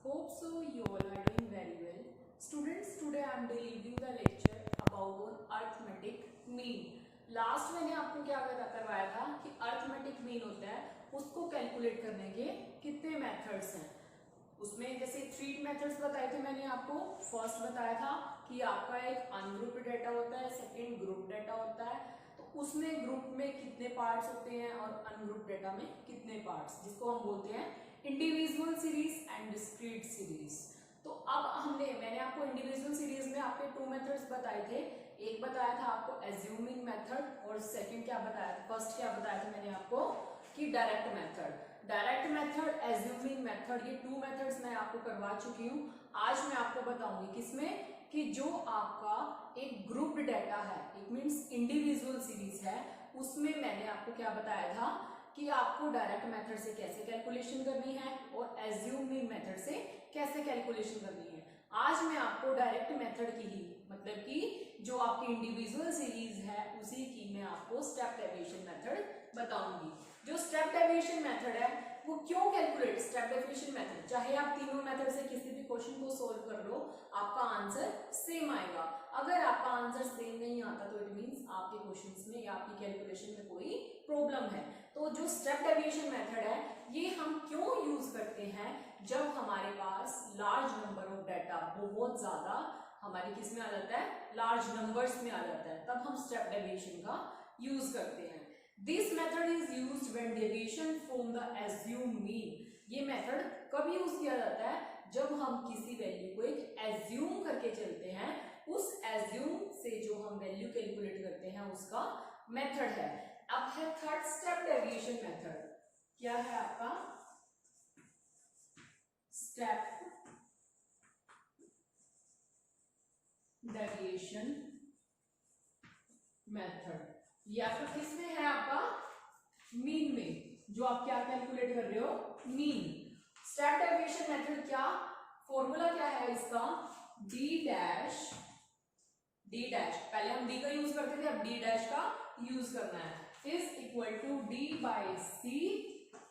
Hope so you all are doing very well. Students, today I am delivering the lecture about on arithmetic mean. Last मैंने आपको क्या करवाया था कि arithmetic mean होता है, उसको कैलकुलेट करने के कितने मेथड्स हैं। उसमें जैसे 3 मेथड्स बताए थे मैंने आपको। फर्स्ट बताया था कि आपका एक अनग्रुप्ड डेटा होता है, सेकंड ग्रुप डेटा होता है। तो उसमें ग्रुप में कितने पार्ट्स होते हैं और अनग्रुप डेटा में कितने पार्ट्स, जिसको हम बोलते हैं individual series and discrete series. तो अब मैंने आपको इंडिविजुअल सीरीज में आपके 2 मेथड्स बताए थे। एक बताया था आपको एज्यूमिंग मेथड और सेकंड क्या बताया था, फर्स्ट क्या बताया था मैंने आपको कि direct method. Direct method, assuming method, ये 2 मेथड्स मैं आपको करवा चुकी हूँ। आज मैं आपको बताऊंगी किसमें कि जो आपका एक ग्रुप्ड डाटा है, इट मींस इंडिविजुअल सीरीज है, उसमें मैंने आपको क्या बताया था कि आपको डायरेक्ट मेथड से कैसे कैलकुलेशन करनी है और एज्यूमिंग मेथड से कैसे कैलकुलेशन करनी है। आज मैं आपको डायरेक्ट मेथड की ही, मतलब कि जो आपकी इंडिविजुअल सीरीज है उसी की मैं आपको स्टेप डेविएशन मेथड बताऊंगी। जो स्टेप डेविएशन मेथड है वो क्यों कैलकुलेट, स्टेप डेविएशन मेथड चाहे आप तीनों मेथड से किसी भी क्वेश्चन को सोल्व कर लो, आपका आंसर सेम आएगा। अगर आपका आंसर सेम नहीं आता तो इट मींस आपके क्वेश्चंस में या आपकी कैलकुलेशन में कोई प्रॉब्लम है। तो जो स्टेप डेविएशन मेथड है ये हम क्यों यूज करते हैं, जब हमारे पास लार्ज नंबर ऑफ डाटा, बहुत ज्यादा हमारी किस में आ जाता है, लार्ज नंबर्स में आ जाता है, तब हम स्टेप डेविएशन का यूज करते हैं। This method is used when deviation from the assume mean. ये मेथड कब यूज किया जाता है, जब हम किसी वैल्यू को एक एज्यूम करके चलते हैं, उस एज्यूम से जो हम वैल्यू कैलकुलेट करते हैं उसका मेथड है। अब है थर्ड स्टेप डेविएशन मेथड। क्या है आपका स्टेप डेविएशन मेथड। ये आपका किस में है, आपका मीन में, जो आप क्या कैलकुलेट कर रहे हो, मीन। स्टेप डेविएशन मेथड क्या फॉर्मूला क्या है इसका, डी डैश, पहले हम डी का यूज करते थे, अब डी डैश का यूज करना है, is equal to d by c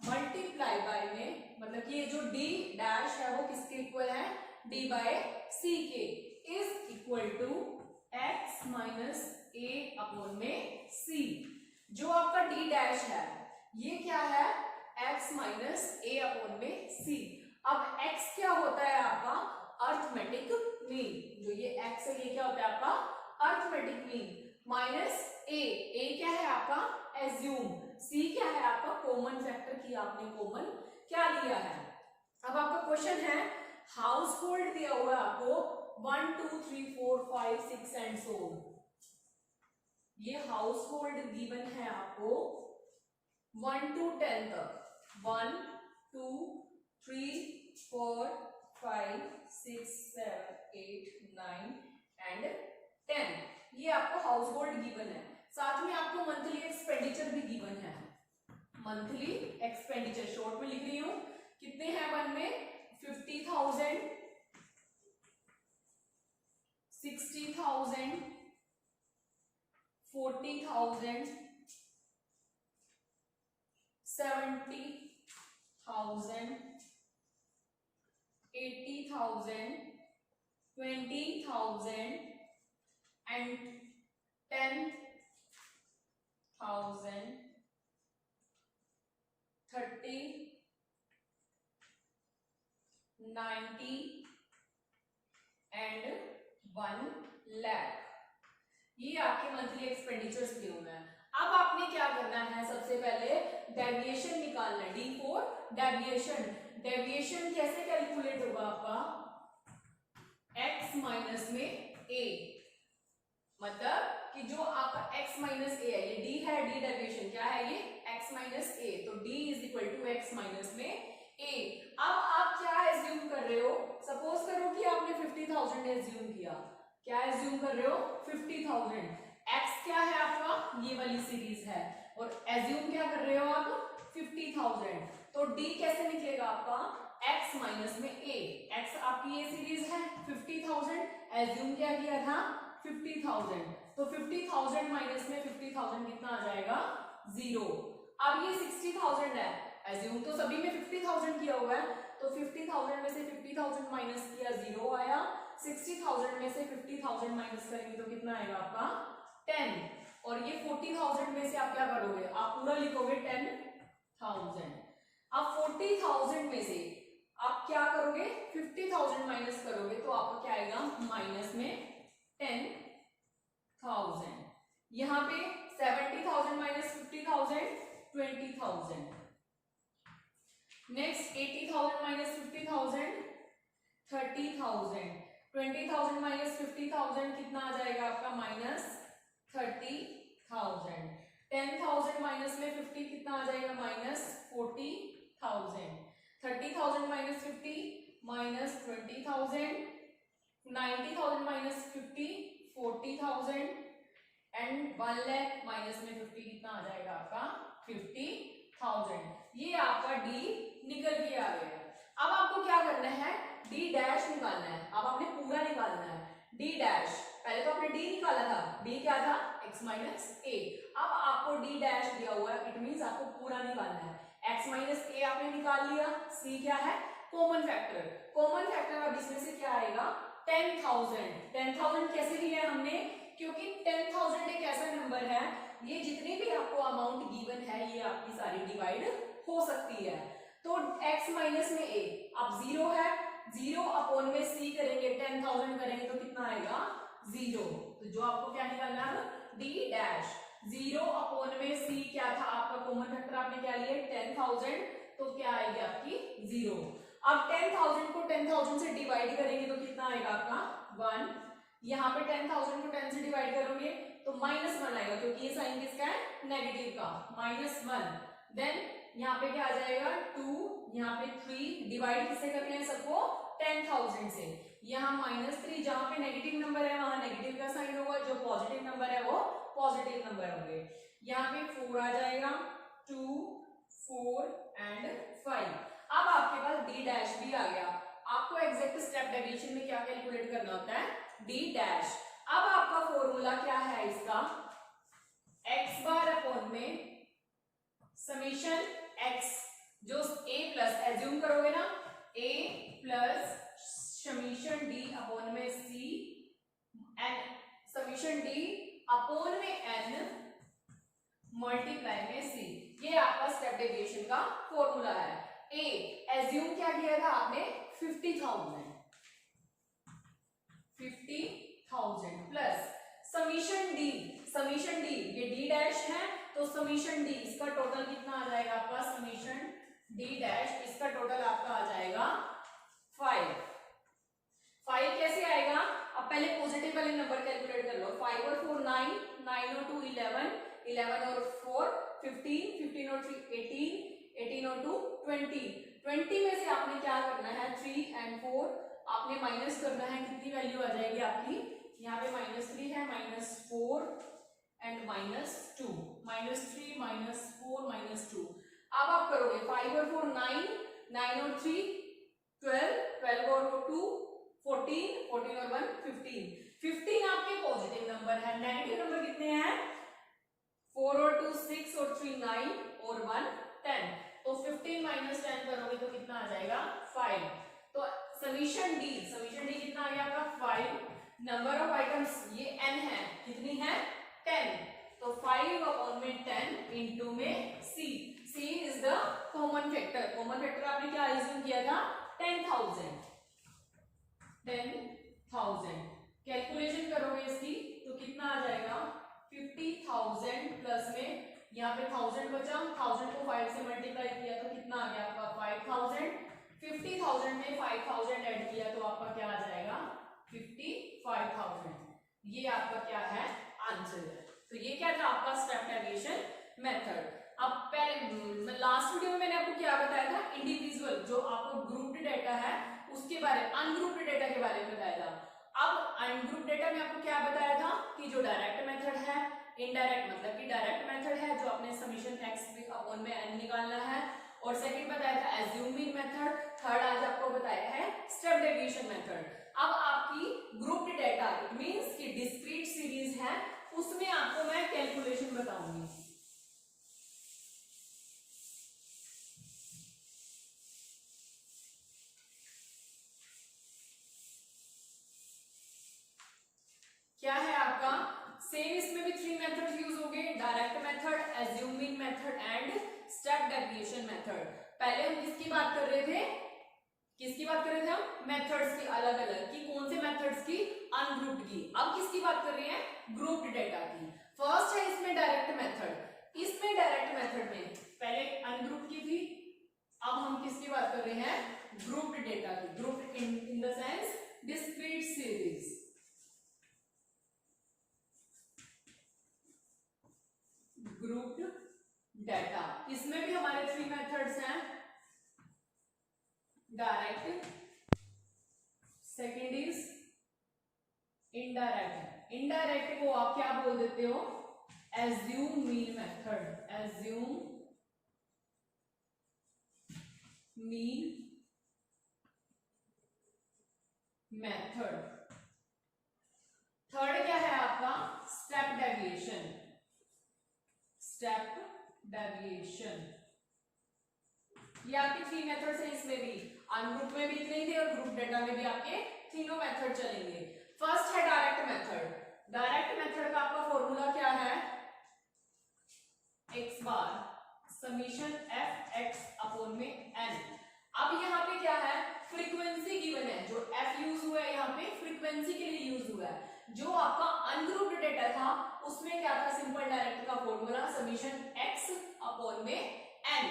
multiply by में, मतलब कि ये जो डी डैश है वो किसके इक्वल है, डी बाय सी के, is equal to x minus a upon में सी। जो आपका डी डैश है ये क्या है, x माइनस ए अपॉन में सी। अब x क्या होता है आपका अर्थमेटिक मीन, जो ये x है ये क्या होता है आपका अर्थमेटिक मीन, माइनस ए क्या है आपका एज्यूम, c क्या है आपका कॉमन फैक्टर की आपने कॉमन क्या लिया है। अब आपका क्वेश्चन है हाउस होल्ड दिया हुआ है आपको 1 2 3 4 5 6 एंड सो ऑन। ये हाउस होल्ड गिवन है आपको 1 to 10 तक, 1 2 3 4 5 6 7 8 9 एंड 10। ये आपको हाउस होल्ड गिवन है। साथ में आपको मंथली एक्सपेंडिचर भी गिवन है। मंथली एक्सपेंडिचर शॉर्ट में लिख रही हूं, कितने हैं वन में, 50,000 60,000 40,000 70,000 80,000 20,000 and 10,000 30 90 and 1 lakh। ये आपके मंथली एक्सपेंडिचर्स दिए हुए हैं। अब आपने क्या करना है, सबसे पहले डेविएशन निकालना है, डी फॉर डेविएशन। डेविएशन कैसे कैलकुलेट होगा आपका, x माइनस में a, मतलब कि जो आपका x माइनस a है, ये d है, d डेविएशन क्या है ये x माइनस a, तो d is equal to x minus में a। अब आप क्या एज्यूम कर रहे हो, सपोज करो कि आपने 50,000 एज्यूम किया, क्या एज्यूम कर रहे हो 50,000, x क्या है आपका ये वाली सीरीज है और एज्यूम क्या कर रहे हो आप 50,000, तो d कैसे निकलेगा आपका x माइनस में a। x आपकी ये सीरीज है 50,000, एज्यूम क्या किया था 50,000, तो 50,000 माइनस में 50,000 कितना आ जाएगा 0। अब ये 60,000 है, एज्यूम तो सभी में 50,000 किया हुआ है, तो तो 50,000 में से 50,000 माइनस किया 0 आया, 60,000 में से 50,000 माइनस करेंगे तो कितना आएगा आपका 10, और ये 40,000 में से आप क्या करोगे, आप पूरा लिखोगे 10,000। अब 40,000 में से आप क्या करोगे, 50,000 माइनस करोगे तो आपका क्या आएगा, माइनस में 10,000। यहाँ पे 70,000 माइनस 50,000 20,000। Next 80,000 minus 50,000 30,000। 20,000 माइनस 50,000 कितना आ जाएगा आपका, माइनस 30,000। 10,000 माइनस में 50 कितना आ जाएगा, minus 40,000। 30,000 minus 50 minus 20,000। 90,000 minus 50 40,000 and 1 lakh minus में 50 कितना आ जाएगा आपका 50,000। ये आपका डी निकल के आ गया। अब आपको क्या करना है, डी डैश निकालना है। अब आपने पूरा निकालना है डी डैश। पहले तो आपने डी निकाला था, डी क्या था, x माइनस ए। अब आपको डी डैश दिया हुआ है, इट मींस आपको पूरा निकालना है। x माइनस ए आपने निकाल लिया, c क्या है, कॉमन फैक्टर। कॉमन फैक्टर अब इसमें से क्या आएगा, 10,000। 10,000 कैसे लिया है हमने, क्योंकि 10,000 एक ऐसा नंबर है, ये जितने भी आपको अमाउंट गिवन है ये आपकी सारी डिवाइड हो सकती है। तो x माइनस में a अब 0 है, 0 अपॉन में c करेंगे, 10,000 करेंगे तो कितना आएगा 0। तो जो आपको क्या निकालना है, d डैश। 0 अपॉन में c क्या था आपका कॉमन फैक्टर, आपने क्या लिया 10,000, तो क्या आएगी आपकी 0। अब 10,000 को 10,000 से डिवाइड करेंगे तो कितना आएगा आपका 1। यहाँ पे 10,000 को 10 से डिवाइड करोगे तो -1 आएगा, क्योंकि ये साइन किसका है, नेगेटिव का, -1। देन यहाँ पे क्या आ जाएगा 2, यहाँ पे 3, डिवाइड किससे करना है सबको, 10,000 से। यहाँ -3, जहां पे नेगेटिव नंबर है वहां नेगेटिव का साइन होगा, जो पॉजिटिव नंबर है वो पॉजिटिव नंबर होंगे। यहाँ पे 4 आ जाएगा, 2 4 एंड 5। अब आपके पास डी डैश भी आ गया। आपको एग्जैक्ट स्टेप डेविएशन में क्या कैलकुलेट करना होता है, डी डैश। अब आपका फॉर्मूला क्या है इसका, x बार अपॉन में समीशन x, जो a प्लस एज्यूम करोगे ना, a plus summation d upon में c n summation d upon में n मल्टीप्लाई में c। ये आपका स्टेप डेविएशन का फॉर्मूला है। a एज्यूम क्या किया था आपने 50,000 plus summation d, summation d ये d डैश है, तो समीशन d इसका टोटल कितना आ जाएगा आपका, समीशन d डैश इसका टोटल आपका आ जाएगा 5। 5 कैसे आएगा, अब पहले पॉजिटिव वाले नंबर कैलकुलेट कर लो। 5 और 4 9, 9 और 2 11, 11 और 4 15, 15 और 3 18, 18 और 2 20। 20 में से आपने क्या करना है, 3 एंड 4 आपने माइनस करना है, कितनी वैल्यू आ जाएगी आपकी, यहाँ पे -3 है, -4 एंड -2, -3 -4 -2। अब आप करोगे 5 और 4 9, 9 और 3 12, 12 और 2 14, 14 और 1 15। 15 आपके पॉजिटिव नंबर है, नेगेटिव नंबर कितने हैं, 4 और 2 6 और 3 9 और 1 10। तो 15 माइनस 10 करोगे तो कितना आ जाएगा 5। तो समीशन डी कितना आ गया आपका 5। नंबर ऑफ आइटम्स ये n है, कितनी है 10, तो 5 अपॉन में 10 इंटू में c। c is the common factor. Common factor आपने क्या एज्यूम किया था 10,000। कैलकुलेशन करोगे इसकी तो कितना आ जाएगा 50,000 प्लस में यहाँ पे 1000 बचा, 1000 को 5 से मल्टीप्लाई किया तो कितना आ गया आपका 5000। 50,000 में 5000 ऐड किया तो आपका क्या आ जाएगा 55,000। ये आपका क्या है आंसर है। तो ये क्या था आपका स्टेप डेविएशन मेथड। अब पहले लास्ट वीडियो में मैंने आपको क्या बताया था, इंडिविजुअल जो आपको ग्रुप्ड डेटा है उसके बारे, अनग्रुप्ड डेटा के बारे में बताया था। अब अनग्रुप्ड डेटा में आपको क्या बताया था कि जो डायरेक्ट मेथड है, इनडायरेक्ट मतलब कि डायरेक्ट मेथड है जो अपने समीशन x अपॉन में n निकालना है, और सेकंड बताया था एज्यूमिंग मेथड, थर्ड आज आपको बताया है स्टेप डेविएशन मेथड। अब आपकी ग्रुप्ड डेटा इट मींस कि डिस्क्रीट सीरीज है, उसमें आपको मैं कैलकुलेशन बताऊंगी। क्या है आपका सेम, इसमें भी 3 मेथड्स यूज हो गए, direct method, assume mean method and step deviation method. पहले हम किसकी बात कर रहे थे, किसकी बात कर रहे थे हम, मेथड्स की, अलग अलग की, कौन से मेथड्स की, अनग्रुप्ड की। अब किसकी बात कर रहे हैं, ग्रुप्ड डेटा की। फर्स्ट है इसमें डायरेक्ट मेथड। इसमें डायरेक्ट मेथड में पहले अनग्रुप्ड की थी, अब हम किसकी बात कर रहे हैं, ग्रुप्ड डेटा की। Grouped in the sense discrete series. Grouped data, इसमें भी हमारे 3 मेथड्स हैं, direct, second is indirect. Indirect को आप क्या बोल देते हो, assume mean method. Assume mean method. Third क्या है आपका, स्टेप डेविएशन। स्टेप डेविएशन, ये आपके 3 मेथड्स हैं। इसमें भी अनग्रुप में भी इतने ही थे और ग्रुप डेटा में भी आपके तीनों मेथड चलेंगे। फर्स्ट है डायरेक्ट मेथड। डायरेक्ट मेथड का आपका फॉर्मूला क्या है, x बार समीशन f x अपॉन में n। अब यहाँ पे क्या है, फ्रीक्वेंसी गिवन है, जो f यूज हुआ है यहाँ पे फ्रीक्वेंसी के लिए यूज हुआ है। जो आपका अनग्रुप्ड डेटा था उसमें क्या था, सिंपल डायरेक्ट का फॉर्मूला समीशन x अपॉन में n।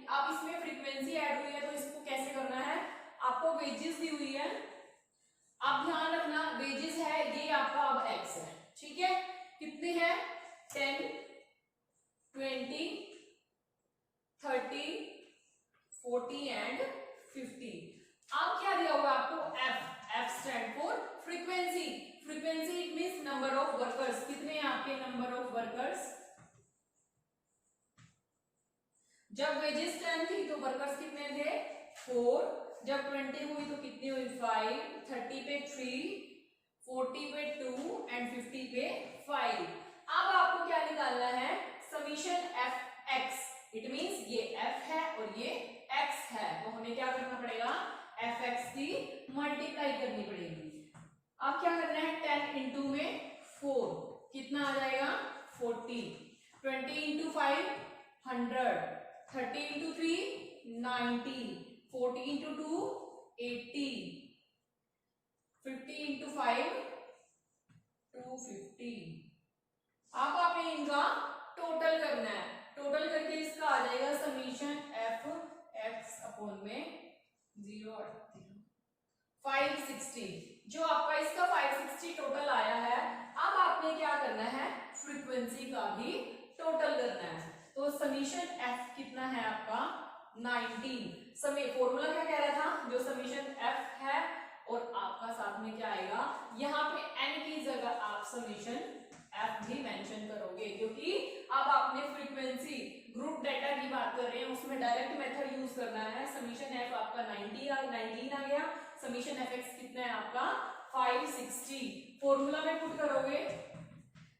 अब इसमें फ्रीक्वेंसी ऐड हुई है तो इसको कैसे करना है, आपको वेजेस दी हुई है, आप ध्यान रखना वेजेस है ये आपका अब x है, ठीक है। कितने हैं, 10 20 30 40 एंड 50। अब क्या दिया हुआ आपको, f stand for frequency. Frequency it means number of workers. कितने हैं आपके नंबर ऑफ वर्कर्स, जब वेजेस 10 थी तो वर्कर्स कितने थे, 4। जब 20 हुई तो कितनी हुई, 5। 30 पे 3, 40 पे 2 एंड 50 पे 5। अब आपको क्या निकालना है, summation F x. It means ये f है और ये x है, तो हमें क्या करना पड़ेगा, एफ एक्स की मल्टीप्लाई करनी पड़ेगी। अब क्या करना है, 10 इंटू में 4 कितना आ जाएगा, 40। 20 इंटू 5 100, 30 इंटू 3 90, 40 इंटू 2 80, 50 इंटू 5 250। अब आपने इनका टोटल करना है, टोटल करके इसका आ जाएगा समीशन एफ एक्स अपॉन में 560। जो आपका इसका 560 टोटल आया है, अब आपने क्या करना है, फ्रीक्वेंसी का भी टोटल करना है। तो समीशन एफ कितना है आपका 19। समय फॉर्मूला क्या कह रहा था, जो समीशन एफ है और आपका साथ में क्या आएगा, यहाँ पे एन की जगह आप समीशन एफ भी मेंशन करोगे, क्योंकि अब आपने फ्रीक्वेंसी ग्रुप डेटा की बात कर रहे हैं, उसमें डायरेक्ट मेथड यूज करना है। समीशन एफ आपका 19 आ गया, समीशन एफ एक्स कितना है आपका 560। फॉर्मूला में पुट करोगे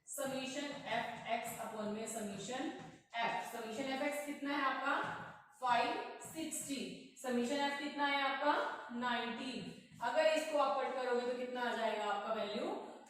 समीशन एफ एक्स अपॉन में summation F. Summation F x कितना है आपका 560, समीशन एफ कितना है आपका 19। अगर इसको आप पट करोगे तो कितना आ जाएगा आपका वैल्यू,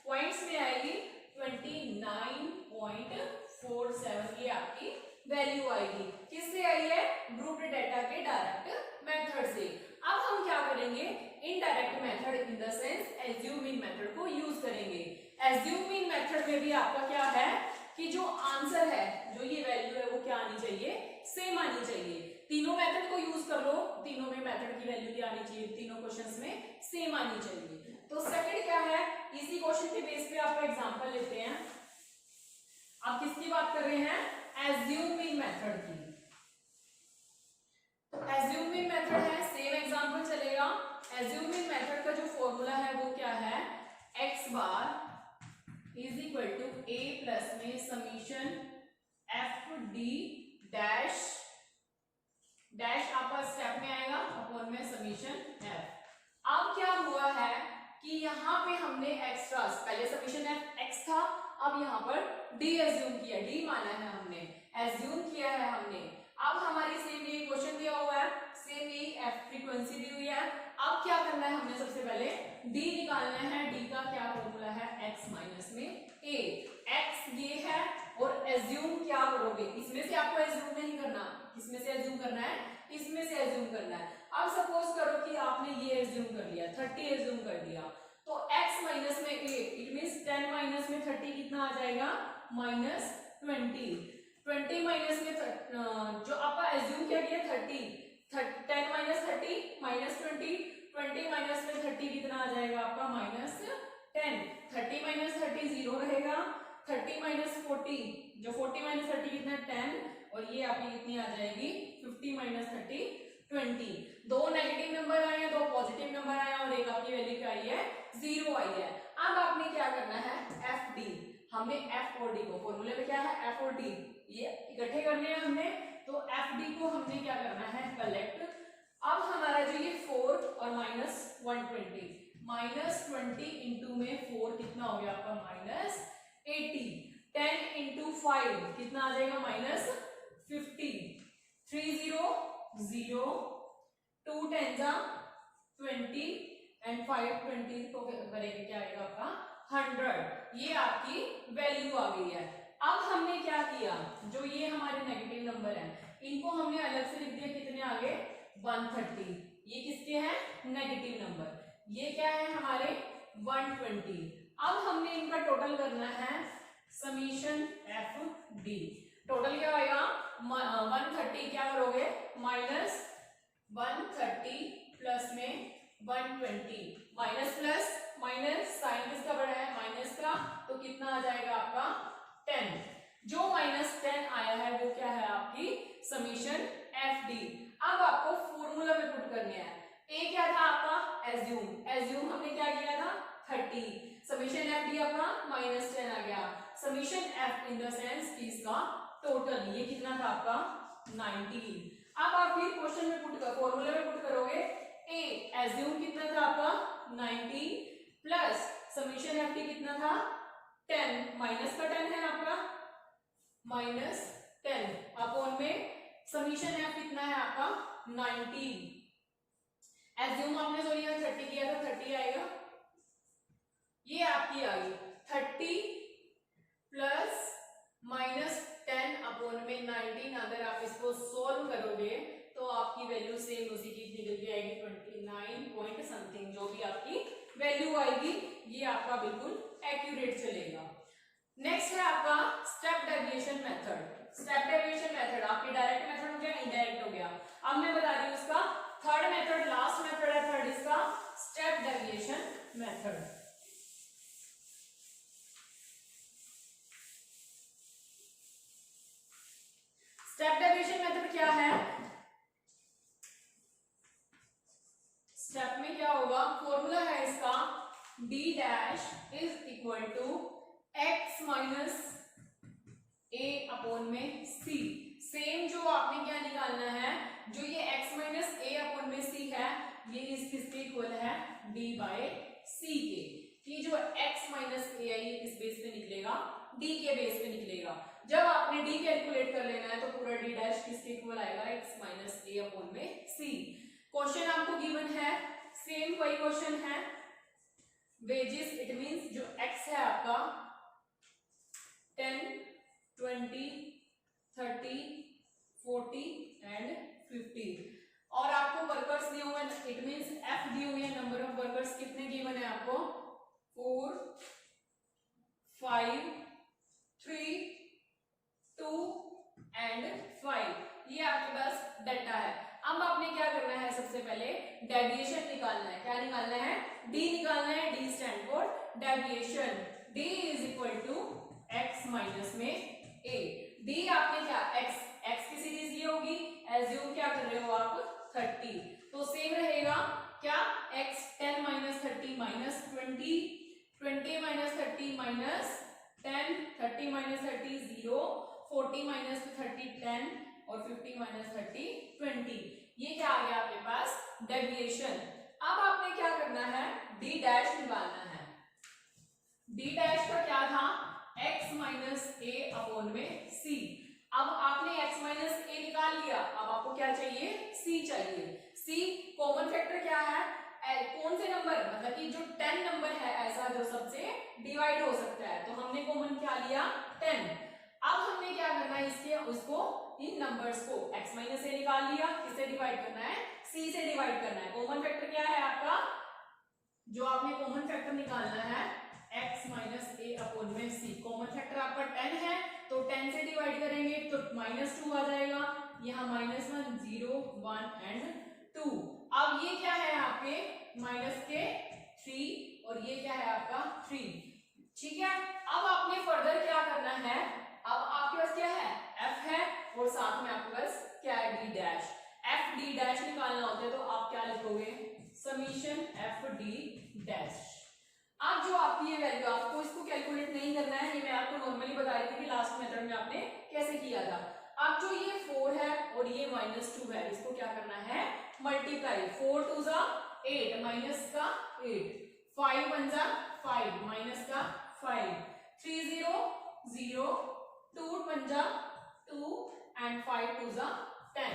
पॉइंट्स में आएगी 29.47, ये आपकी वैल्यू आएगी। किससे आई है, ग्रुप्ड डेटा के डायरेक्ट मेथड से। अब हम क्या करेंगे, indirect method in the sense assume mean method को यूज करेंगे। एज्यूम मीन मेथड में भी आपका क्या है कि जो आंसर है, जो ये वैल्यू है वो क्या आनी चाहिए, सेम आनी चाहिए। तीनों मेथड को यूज कर लो, तीनों में मेथड की वैल्यू क्या आनी चाहिए, तीनों क्वेश्चंस में सेम आनी चाहिए। तो सेकंड क्या है, इसी क्वेश्चन के बेस पे आपका एग्जांपल लेते हैं। आप किसकी बात कर रहे हैं, एज्यूम मीन मेथड की। तो एज्यूम मीन मेथड है, सेम एग्जांपल चलेगा। एज्यूम मीन मेथड का जो फॉर्मूला है वो क्या है, x bar is equal to a plus में summation F D dash dash आपका स्टेप में आएगा अपॉन में समीशन एफ। अब क्या हुआ है कि यहाँ पे हमने एक्स्ट्रास, पहले समीशन एफ एक्स था, अब यहाँ पर डी एज्यूम किया, डी माना है हमने, एज्यूम किया है हमने। अब हमारी सेम ये क्वेश्चन दिया हुआ है, सेम यही एफ फ्रीक्वेंसी दी हुई है। अब अब क्या करना है, हमने सबसे पहले d निकालना है। d का क्या फॉर्मूला है, x माइनस में a। x ये है और एज्यूम क्या करोगे, इसमें से आपको एज्यूम नहीं करना, किसमें से एज्यूम करना है, इसमें से एज्यूम करना है। अब सपोज करो कि आपने ये एज्यूम कर लिया, 30 एज्यूम कर दिया, तो x माइनस में a, इट मींस 10 माइनस में 30 कितना आ जाएगा, माइनस 20। 20 माइनस में जो आपका एज्यूम किया गया 30, 10 माइनस 30 माइनस 20, 20 माइनस में 30 कितना आ जाएगा आपका, माइनस 10। 30 माइनस 30 जीरो रहेगा, 30 माइनस 40, जो 40 माइनस 30 कितना 10, और ये आपकी कितनी आ जाएगी 50 माइनस 30 20। दो नेगेटिव नंबर आए हैं, दो पॉजिटिव नंबर आए हैं, और एक आपकी वैल्यू क्या आई है, 0 आई है। अब आपने क्या करना है, एफ डी, हमने एफ और डी को, फॉर्मूले में क्या है एफ और डी, ये इकट्ठे करने हैं हमने, तो एफ डी को हमने क्या करना है, कलेक्ट। अब हमारा जो ये 4 और माइनस 120, माइनस 20 इंटू में 4 कितना हो गया आपका, माइनस 80। 10 इंटू 5 कितना आ जाएगा, माइनस 50। 3 0 0, 2 10 जा 20 एंड 5 20 को करेंगे क्या आएगा आपका 100। ये आपकी वैल्यू आ गई है। अब हमने क्या किया, जो ये हमारे नेगेटिव नंबर हैं इनको हमने अलग से लिख दिया, कितने आगे 130, ये किसके हैं, नेगेटिव नंबर, ये क्या है हमारे 120। अब हमने इनका टोटल करना है, समीशन एफ डी, टोटल क्या आएगा 130, क्या करोगे माइनस 130 प्लस में 120, माइनस प्लस माइनस, साइन किसका बड़ा है, माइनस का, तो कितना आ जाएगा आपका 10। जो माइनस 10 आया है वो क्या है आपकी समीशन एफ डी। अब आपको फॉर्मूला में पुट करने हैं, ए क्या था आपका एज्यूम, एज्यूम हमने क्या किया था 30, समीशन एफ डी आपका माइनस 10 आ गया, summation F in the sense कि इसका टोटल ये कितना था आपका 19। अब आप फिर क्वेश्चन में पुट कर, फॉर्मूला में पुट करोगे, ए एज्यूम कितना था आपका 19 प्लस समीशन एफ डी कितना था 10, माइनस का 10 है आपका, माइनस 10 अपॉन में समीशन एफ कितना है आपका 90। एज्यूम आपने सॉरी 30 किया था, 30 आएगा, ये आपकी आ गई 30 प्लस माइनस 10 अपॉन में 19। अगर आप इसको सोल्व करोगे तो आपकी वैल्यू सेम उसी की निकल के आएगी 29 पॉइंट समथिंग, जो भी आपकी वैल्यू आएगी ये आपका बिल्कुल एक्यूरेट चलेगा। नेक्स्ट है आपका step deviation method. Step deviation method आपकी डायरेक्ट मेथड हो गया, इनडायरेक्ट हो गया। अब मैं बता रही हूँ इसका थर्ड मेथड, लास्ट मेथड है थर्ड इसका, step deviation method. Step deviation method क्या है, स्टेप में क्या होगा, फॉर्मूला है इसका d dash is equal to x minus a upon में c। सेम जो आपने क्या निकालना है, जो ये x माइनस a अपॉन में c है, ये इस किसके इक्वल है d बाय c के, कि जो x माइनस a है ये किस बेस पे निकलेगा, d के बेस पे निकलेगा। जब आपने d कैलकुलेट कर लेना है तो पूरा d डैश किसके इक्वल आएगा, x माइनस a अपॉन में c। क्वेश्चन आपको गिवन है, सेम वही क्वेश्चन है, वेजेस इट मींस जो x है आपका 10 20 30 40 एंड 50, और आपको वर्कर्स दिए हुए हैं, इट मींस f दिए हुए हैं, नंबर ऑफ वर्कर्स कितने गिवन है आपको 4 5 3 2 एंड 5, ये आपके पास डाटा है। अब आपने क्या करना है, सबसे पहले डेविएशन निकालना है, क्या निकालना है d निकालना है, d stand for deviation, d is equal to x minus में a। d आपने क्या x की सीरीज ये होगी, एज्यूम क्या कर रहे हो आप 30, तो सेम रहेगा क्या x 10 minus 30 minus 20, 20 minus 30 minus 10, 30 minus 30 0, 40 minus 30 10 और 50 माइनस 30 20, ये क्या आ गया आपके पास डेविएशन। अब आपने क्या करना है, d डैश निकालना है, d डैश का क्या था x माइनस a अपॉन में c। अब आपने x माइनस a निकाल लिया, अब आपको क्या चाहिए c चाहिए। c कॉमन फैक्टर क्या है, जो 10 नंबर है ऐसा जो सबसे डिवाइड हो सकता है, तो हमने कॉमन क्या लिया 10। अब हमने क्या करना है इसके उसको इन नंबर्स को x माइनस ए निकाल लिया, किससे डिवाइड करना है c से डिवाइड करना है। कॉमन फैक्टर क्या है आपका, जो आपने कॉमन फैक्टर निकालना है x माइनस ए अपॉन में c। कॉमन फैक्टर आपका 10 है तो 10 से डिवाइड करेंगे तो -2 आ जाएगा, यहाँ -1 0 1 एंड 2। अब ये क्या है आपके माइनस के 3 और ये क्या है आपका 3, ठीक है। अब आपने फर्दर क्या करना है, अब आपके पास क्या है f है और साथ में आपके पास क्या है d dash. f d dash निकालना होता है तो आप क्या लिखोगे समीशन f d डैश। अब जो आपकी ये वैल्यू आपको इसको कैलकुलेट नहीं करना है, ये मैं आपको नॉर्मली बता रही थी कि लास्ट मेथड में आपने कैसे किया था। अब जो ये 4 है और ये -2 है, इसको क्या करना है मल्टीप्लाई। 4 2 जा 8 माइनस का 8, 5 1 जा 5 माइनस का 5, 3 0 0, 2 1 जा 2 एंड 5 2 जा 10।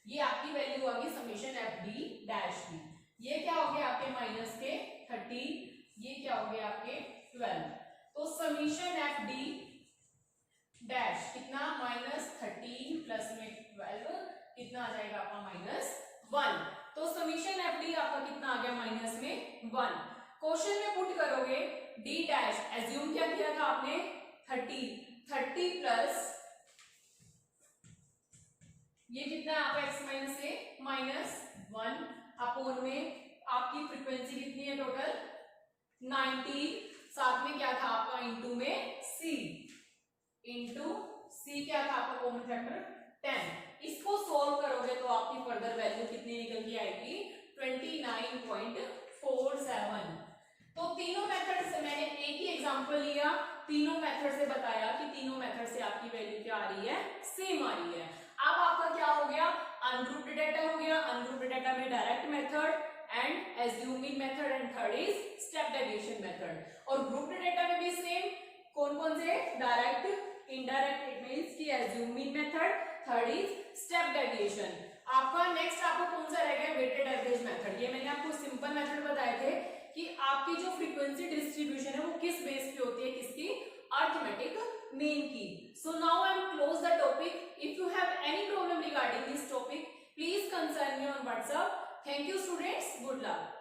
ये आपकी वैल्यू आ गई समीशन एफ डी डैश की। ये क्या हो गया आपके माइनस के 13, ये क्या हो गया आपके 12। तो समीशन एफ डी डैश कितना -13 प्लस में 12 कितना आ जाएगा आपका -1। तो समीशन एफ डी आपका कितना आ गया माइनस में 1। क्वेश्चन में पुट करोगे डी डैश, एज्यूम क्या किया था आपने 30 प्लस ये कितना है आपका x माइनस ए -1 अपॉन में आपकी फ्रीक्वेंसी कितनी है टोटल 90, साथ में क्या था आपका इंटू में c, इंटू c क्या था आपका कॉमन फैक्टर 10। इसको सॉल्व करोगे तो आपकी फर्दर वैल्यू कितनी निकल के आएगी 29.47। तो तीनों मेथड से मैंने एक ही एग्जांपल लिया, तीनों मेथड से बताया कि तीनों मेथड से आपकी वैल्यू क्या आ रही है सेम आ रही है। अब आपका क्या हो गया अनग्रुप्ड डाटा हो गया, अनग्रुप्ड डाटा में direct method and assuming method and third is step deviation method. और ग्रुप्ड डाटा में भी सेम, कौन कौन से डायरेक्ट इनडायरेक्ट, इट मींस कि assuming method, third is step deviation. आपका नेक्स्ट आपको कौन सा रह गया वेटेड एवरेज मेथड। ये मैंने आपको सिंपल मेथड बताए थे कि आपकी जो फ्रीक्वेंसी डिस्ट्रीब्यूशन है वो किस बेस पे होती है, किसकी अरिथमेटिक मीन की। So now I am close the topic. If you have any problem regarding this topic, please concern me on WhatsApp. Thank you students. Good luck.